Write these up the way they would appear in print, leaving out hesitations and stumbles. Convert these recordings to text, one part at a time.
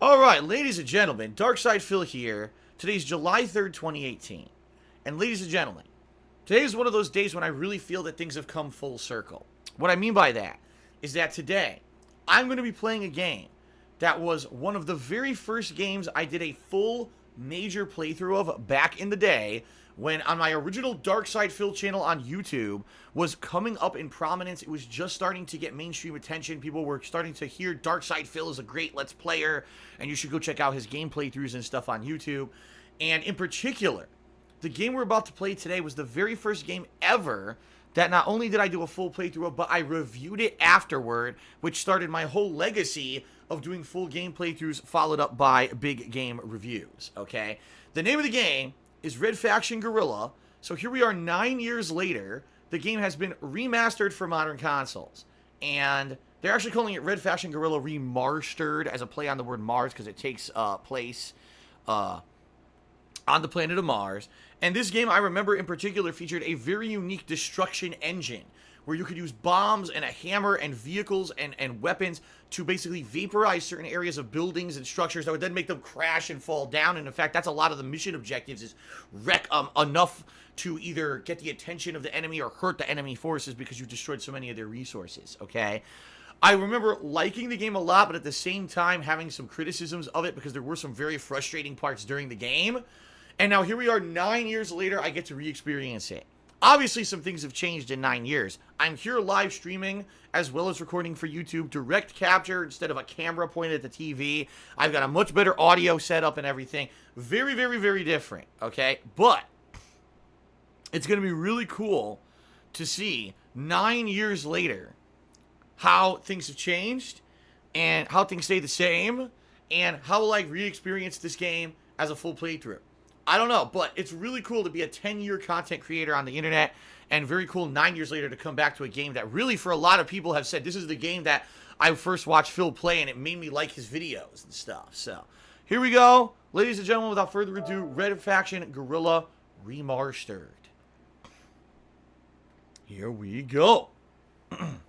Alright, ladies and gentlemen, Darkside Phil here. Today's July 3rd, 2018. And ladies and gentlemen, today is one of those days when I really feel that things have come full circle. What I mean by that is that today, I'm going to be playing a game that was one of the very first games I did a full major playthrough of back in the day when on my original Darkside Phil channel on YouTube was coming up in prominence. It was just starting to get mainstream attention. People were starting to hear Darkside Phil is a great Let's Player, and you should go check out his game playthroughs and stuff on YouTube. And in particular, the game we're about to play today was the very first game ever that not only did I do a full playthrough of, but I reviewed it afterward, which started my whole legacy of doing full game playthroughs followed up by big game reviews, okay? The name of the game is Red Faction Guerrilla. So here we are 9 years later. The game has been remastered for modern consoles. And they're actually calling it Red Faction Guerrilla Re-mars-tered as a play on the word Mars because it takes place on the planet of Mars. And this game, I remember in particular, featured a very unique destruction engine where you could use bombs and a hammer and vehicles and weapons to basically vaporize certain areas of buildings and structures that would then make them crash and fall down. And in fact, that's a lot of the mission objectives, is wreck enough to either get the attention of the enemy or hurt the enemy forces because you destroyed so many of their resources, okay? I remember liking the game a lot, but at the same time having some criticisms of it because there were some very frustrating parts during the game. And now here we are 9 years later, I get to re-experience it. Obviously, some things have changed in 9 years. I'm here live streaming as well as recording for YouTube, direct capture instead of a camera pointed at the TV. I've got a much better audio setup and everything. Very, very, very different, okay? But it's going to be really cool to see 9 years later how things have changed and how things stay the same and how will I re-experience this game as a full playthrough. I don't know, but it's really cool to be a 10-year content creator on the internet, and very cool 9 years later to come back to a game that really, for a lot of people, have said this is the game that I first watched Phil play, and it made me like his videos and stuff. So, here we go. Ladies and gentlemen, without further ado, Red Faction Guerrilla Re-mars-tered. Here we go. From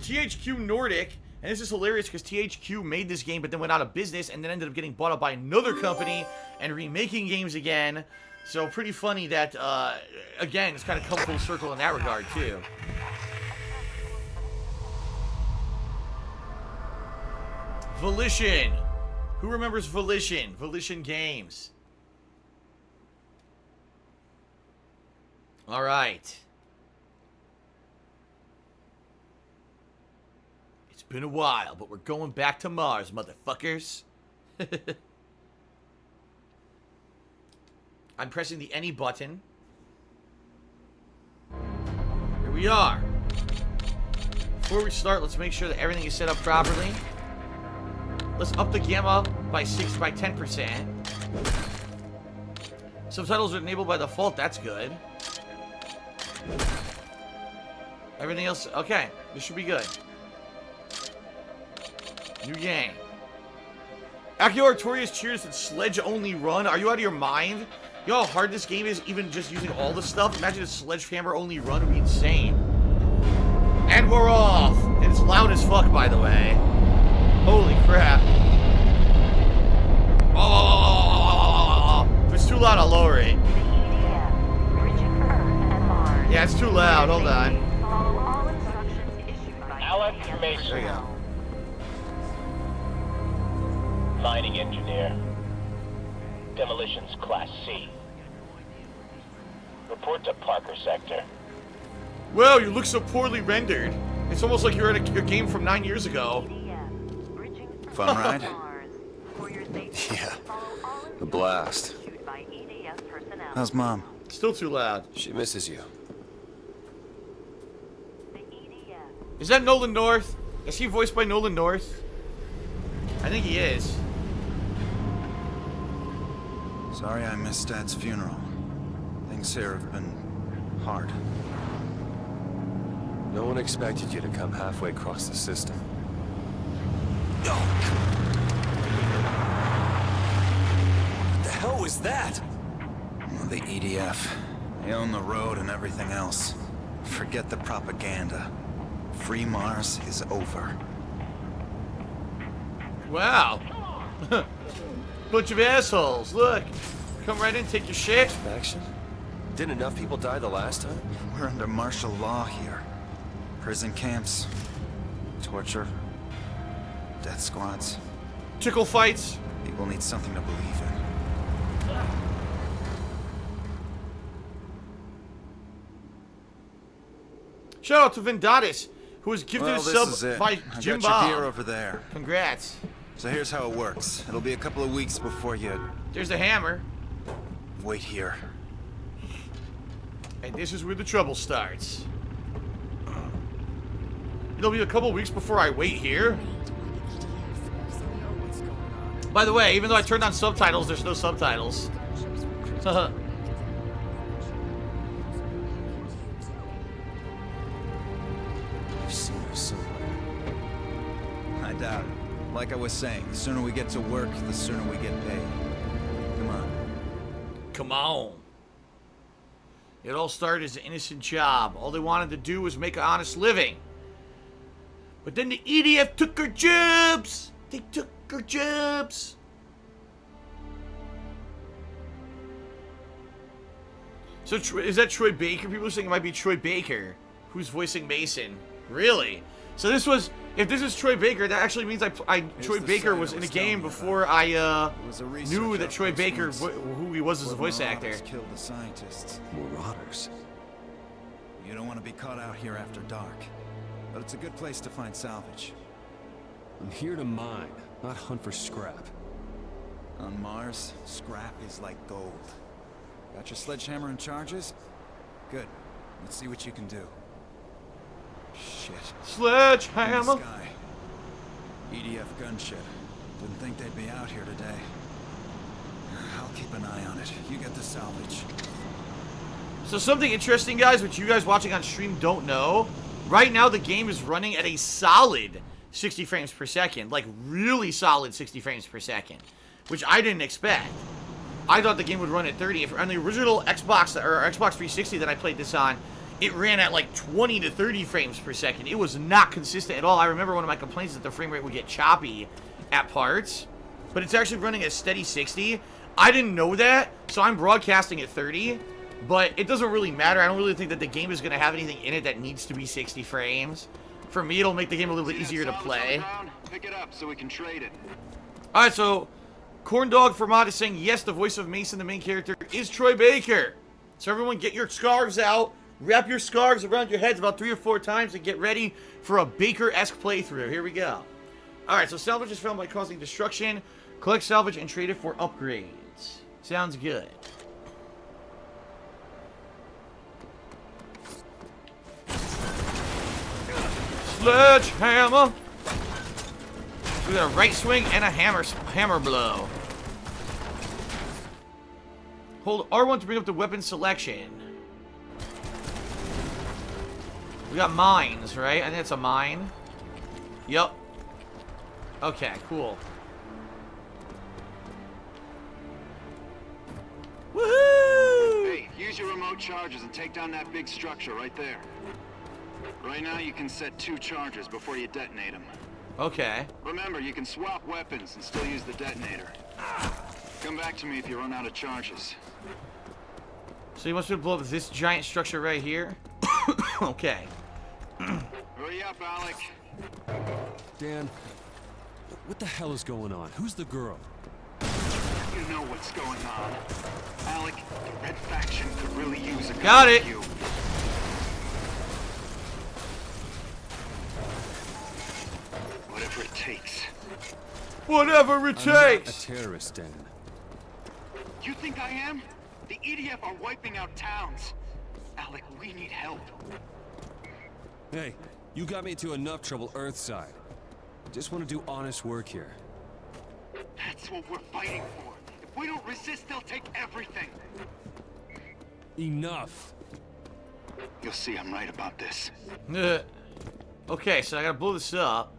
THQ Nordic. And this is hilarious because THQ made this game but then went out of business and then ended up getting bought up by another company and remaking games again. So pretty funny that, again, it's kind of come full circle in that regard, too. Volition. Who remembers Volition? Volition Games. All right. Been a while, but we're going back to Mars, motherfuckers. I'm pressing the any button. Here we are. Before we start, let's make sure that everything is set up properly. Let's up the gamma by 10%. Subtitles are enabled by default. That's good. Everything else, okay. This should be good. New game. Akio Artorias cheers that sledge only run. Are you out of your mind? You know how hard this game is, even just using all the stuff? Imagine a sledgehammer only run would be insane. And we're off. And it's loud as fuck, by the way. Holy crap. Oh, if it's too loud, I'll lower it. Yeah, it's too loud. Hold on. There you go. Mining engineer. Demolitions Class C. Report to Parker Sector. Well, you look so poorly rendered. It's almost like you're at a game from 9 years ago. Fun ride? Yeah, a blast. How's Mom? Still too loud. She misses you. Is that Nolan North? Is he voiced by Nolan North? I think he is. Sorry I missed Dad's funeral. Things here have been hard. No one expected you to come halfway across the system. What the hell was that? Well, the EDF. They own the road and everything else. Forget the propaganda. Free Mars is over. Wow. Bunch of assholes. Look. Come right in, take your shit. Faction? Didn't enough people die the last time? We're under martial law here. Prison camps, torture, death squads. Tickle fights. People need something to believe in. Shout out to Vendatis, who was gifted a sub by Jim I got your gear Bob. over there. Congrats. So here's how it works. It'll be a couple of weeks before you There's the hammer. wait here. And this is where the trouble starts. It'll be a couple weeks before I wait here. By the way, even though I turned on subtitles, there's no subtitles. I've seen her somewhere. I doubt it. Like I was saying, the sooner we get to work, the sooner we get paid. Come on. Come on. It all started as an innocent job. All they wanted to do was make an honest living. But then the EDF took our jobs. They took our jobs. So is that Troy Baker? People are saying it might be Troy Baker, who's voicing Mason. Really? So this was, if this is Troy Baker, that actually means Troy Baker was in a game before I knew that Troy Baker, who he was as a voice actor. Killed the scientists. Marauders. You don't want to be caught out here after dark, but it's a good place to find salvage. I'm here to mine, not hunt for scrap. On Mars, scrap is like gold. Got your sledgehammer and charges? Good. Let's see what you can do. Shit. Sledgehammer. Sky. EDF gunship. Didn't think they'd be out here today. I'll keep an eye on it. You get the salvage. So something interesting, guys, which you guys watching on stream don't know. Right now, the game is running at a solid 60 frames per second. Like, really solid 60 frames per second. Which I didn't expect. I thought the game would run at 30. On the original Xbox, or Xbox 360 that I played this on, it ran at like 20 to 30 frames per second. It was not consistent at all. I remember one of my complaints that the frame rate would get choppy at parts. But it's actually running at steady 60. I didn't know that, so I'm broadcasting at 30. But it doesn't really matter. I don't really think that the game is going to have anything in it that needs to be 60 frames. For me, it'll make the game a little bit easier to play. Pick it up so we can trade it. Alright, so Corndog Fermat is saying, yes, the voice of Mason, the main character, is Troy Baker. So everyone get your scarves out. Wrap your scarves around your heads about 3 or 4 times and get ready for a Baker-esque playthrough. Here we go. Alright, so salvage is found by causing destruction. Collect salvage and trade it for upgrades. Sounds good. Sledgehammer. We got a right swing and a hammer blow. Hold R1 to bring up the weapon selection. We got mines, right? I think it's a mine. Yup. Okay, cool. Woohoo! Hey, use your remote charges and take down that big structure right there. Right now you can set 2 charges before you detonate them. Okay. Remember, you can swap weapons and still use the detonator. Come back to me if you run out of charges. So he wants me to blow up this giant structure right here? Okay. Hurry up, Alec. Dan, what the hell is going on? Who's the girl? You know what's going on. Alec, the Red Faction could really use a guy Got like it. you. Whatever it takes. Whatever it I'm not takes. a terrorist, Dan. You think I am? The EDF are wiping out towns. Alec, we need help. Hey, you got me into enough trouble Earthside. Just want to do honest work here. That's what we're fighting for. If we don't resist, they'll take everything. Enough. You'll see I'm right about this. Okay, so I gotta blow this up.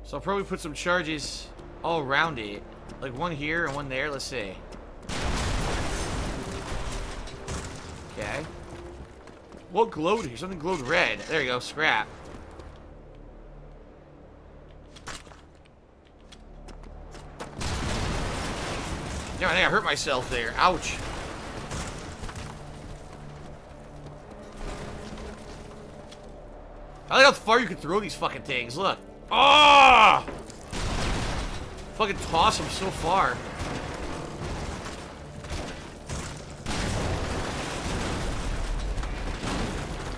So I'll probably put some charges all around it. Like one here and one there. Let's see. Okay. What glowed here? Something glowed red. There you go. Scrap. Damn, I think I hurt myself there. Ouch. I like how far you can throw these fucking things. Look. Oh! Fucking toss them so far.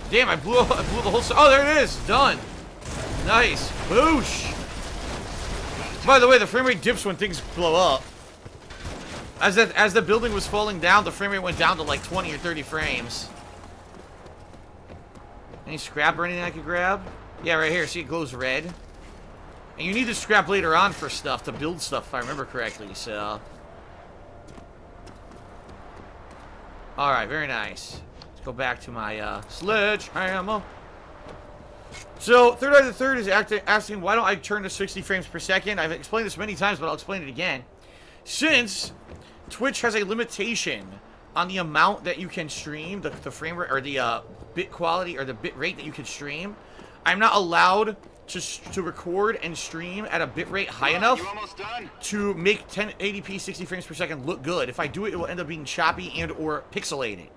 Damn, I blew the whole... Oh, there it is. Done. Nice. Boosh. By the way, the frame rate dips when things blow up. As the building was falling down, the frame rate went down to like 20 or 30 frames. Any scrap or anything I could grab? Yeah, right here. See, it glows red. And you need the scrap later on for stuff, to build stuff, if I remember correctly, so... Alright, very nice. Let's go back to my, sledgehammer. So, Third Eye the Third is asking, why don't I turn to 60 frames per second? I've explained this many times, but I'll explain it again. Since Twitch has a limitation on the amount that you can stream, the frame rate, or the, bit quality, or the bit rate that you can stream, I'm not allowed to record and stream at a bit rate high enough to make 1080p 60 frames per second look good. If I do it, it will end up being choppy and or pixelated.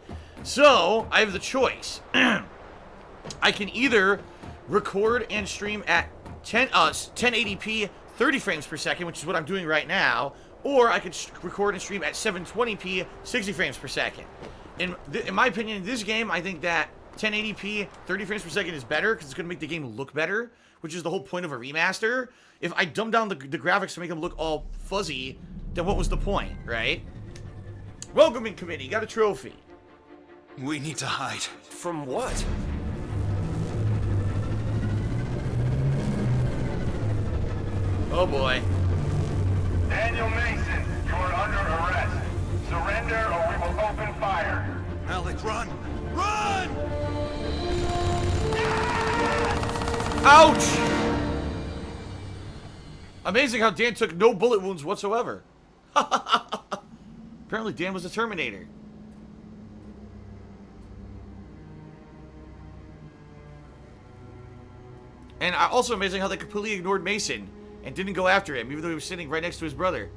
So, I have the choice. I can either record and stream at 1080p 30 frames per second, which is what I'm doing right now, or I could record and stream at 720p 60 frames per second. In my opinion, in this game, I think that 1080p 30 frames per second is better because it's going to make the game look better, which is the whole point of a remaster. If I dumb down the graphics to make them look all fuzzy, then what was the point, right? Welcoming committee, got a trophy. We need to hide. From what? Oh boy. Daniel Mason, you are under arrest. Surrender or we will open fire. Alec, run! Run! Ouch! Amazing how Dan took no bullet wounds whatsoever. Apparently Dan was a Terminator. And also amazing how they completely ignored Mason and didn't go after him, even though he was sitting right next to his brother.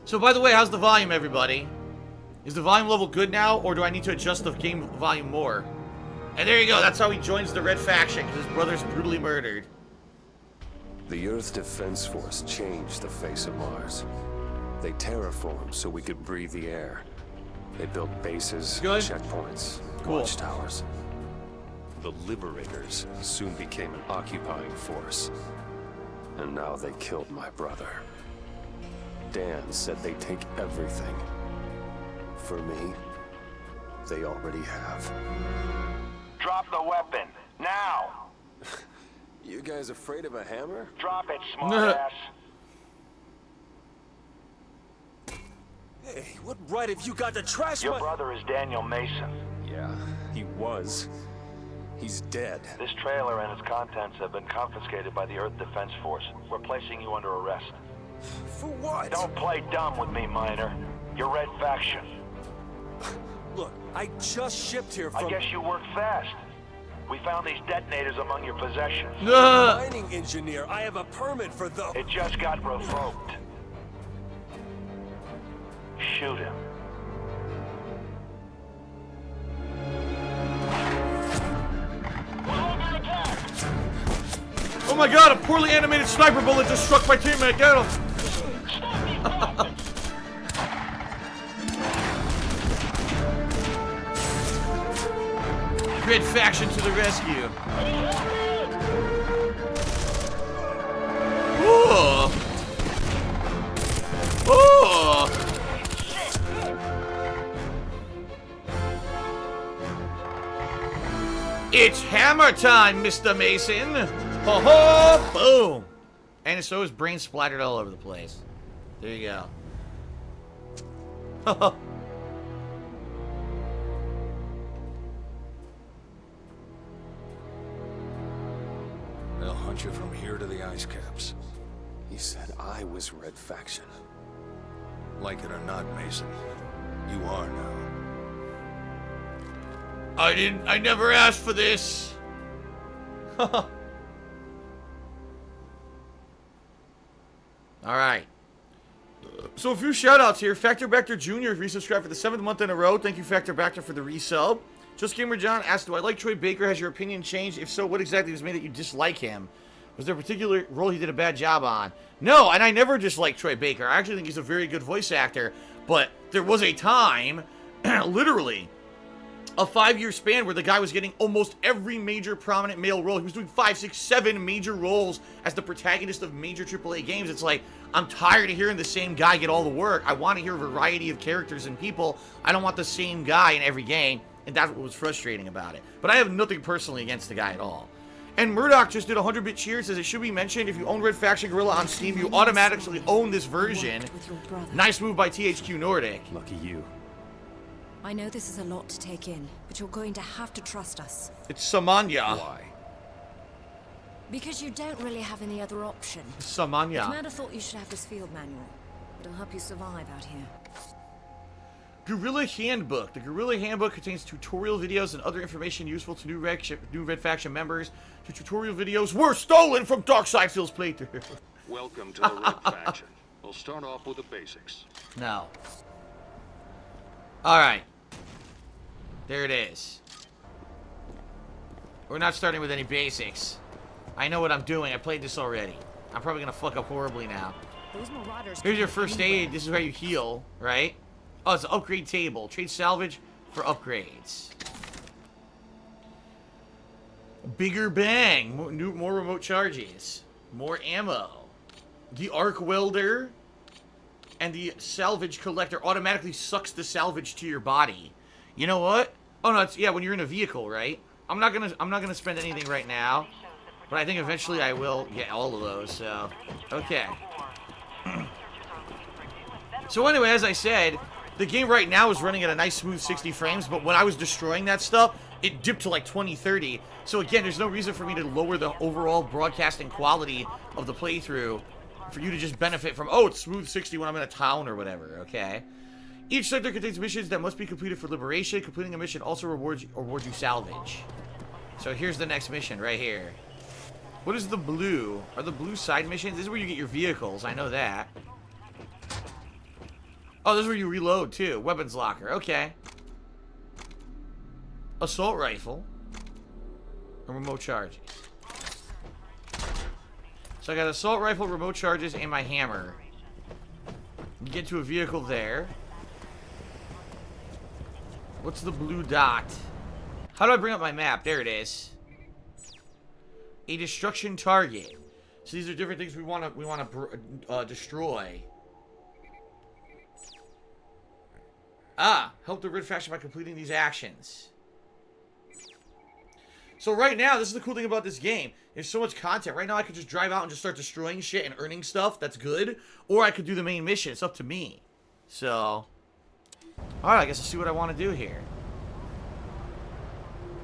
So, by the way, how's the volume, everybody? Is the volume level good now, or do I need to adjust the game volume more? And there you go, that's how he joins the Red Faction, because his brother's brutally murdered. The Earth's Defense Force changed the face of Mars. They terraformed so we could breathe the air. They built bases, Good. checkpoints, Cool. watchtowers. The Liberators soon became an occupying force. And now they killed my brother. Dan said they'd take everything. For me, they already have. Drop the weapon, now! You guys afraid of a hammer? Drop it, smartass. Hey, what right have you got to trash Your my... brother is Daniel Mason. Yeah, he was. He's dead. This trailer and its contents have been confiscated by the Earth Defense Force. We're placing you under arrest. For what? Don't play dumb with me, Miner. You're Red Faction. Look, I just shipped here from... I guess you work fast. We found these detonators among your possessions. mining engineer. I have a permit for those. It just got revoked. Shoot him. Oh my god, a poorly animated sniper bullet just struck my teammate. Get him! Red Faction to the rescue. Ooh. Ooh. It's hammer time, Mr. Mason. Ho ho! Boom! And so his brain splattered all over the place. There you go. They'll hunt you from here to the ice caps. He said I was Red Faction. Like it or not, Mason, you are now. I never asked for this. Alright. So a few shoutouts here. Factor Bacter Jr. resubscribed for the 7th month in a row. Thank you, Factor Bacter, for the resub. Just Gamer John asked, do I like Troy Baker? Has your opinion changed? If so, what exactly has made it you dislike him? Was there a particular role he did a bad job on? No, and I never disliked Troy Baker. I actually think he's a very good voice actor. But there was a time, literally, a 5-year span where the guy was getting almost every major prominent male role. He was doing 5, 6, 7 major roles as the protagonist of major AAA games. It's like, I'm tired of hearing the same guy get all the work. I want to hear a variety of characters and people. I don't want the same guy in every game. And that's what was frustrating about it. But I have nothing personally against the guy at all. And Murdoch just did a 100-bit cheer. Says it should be mentioned, if you own Red Faction Guerrilla on Steam, you automatically own this version. Nice move by THQ Nordic. Lucky you. I know this is a lot to take in, but you're going to have to trust us. It's Samanya. Why? Because you don't really have any other option. Samanya. Commander thought you should have this field manual. It'll help you survive out here. Guerrilla Handbook. The Guerrilla Handbook contains tutorial videos and other information useful to new Red Faction members. The tutorial videos were stolen from Darksidefield's playthrough. Welcome to the Red Faction. We'll start off with the basics. No. Alright. There it is. We're not starting with any basics. I know what I'm doing. I played this already. I'm probably going to fuck up horribly now. Here's your first aid. This is where you heal, right? Oh, it's an upgrade table. Trade salvage for upgrades. Bigger bang. More remote charges. More ammo. The arc welder and the salvage collector automatically sucks the salvage to your body. You know what? Oh no, it's, yeah, when you're in a vehicle, right? I'm not gonna spend anything right now, but I think eventually I will get all of those. So, okay. So anyway, as I said, the game right now is running at a nice smooth 60 frames, but when I was destroying that stuff, it dipped to like 20, 30. So again, there's no reason for me to lower the overall broadcasting quality of the playthrough for you to just benefit from, oh, it's smooth 60 when I'm in a town or whatever, okay? Each sector contains missions that must be completed for liberation. Completing a mission also rewards you salvage. So here's the next mission right here. What is the blue? Are the blue side missions? This is where you get your vehicles. I know that. Oh, this is where you reload, too. Weapons locker. Okay. Assault rifle. And remote charges. So I got assault rifle, remote charges, and my hammer. You get to a vehicle there. What's the blue dot? How do I bring up my map? There it is. A destruction target. So these are different things we want to destroy. Ah, help the Red Faction by completing these actions. So right now, this is the cool thing about this game. There's so much content. Right now, I could just drive out and just start destroying shit and earning stuff. That's good. Or I could do the main mission. It's up to me. So, alright, I guess I'll see what I want to do here.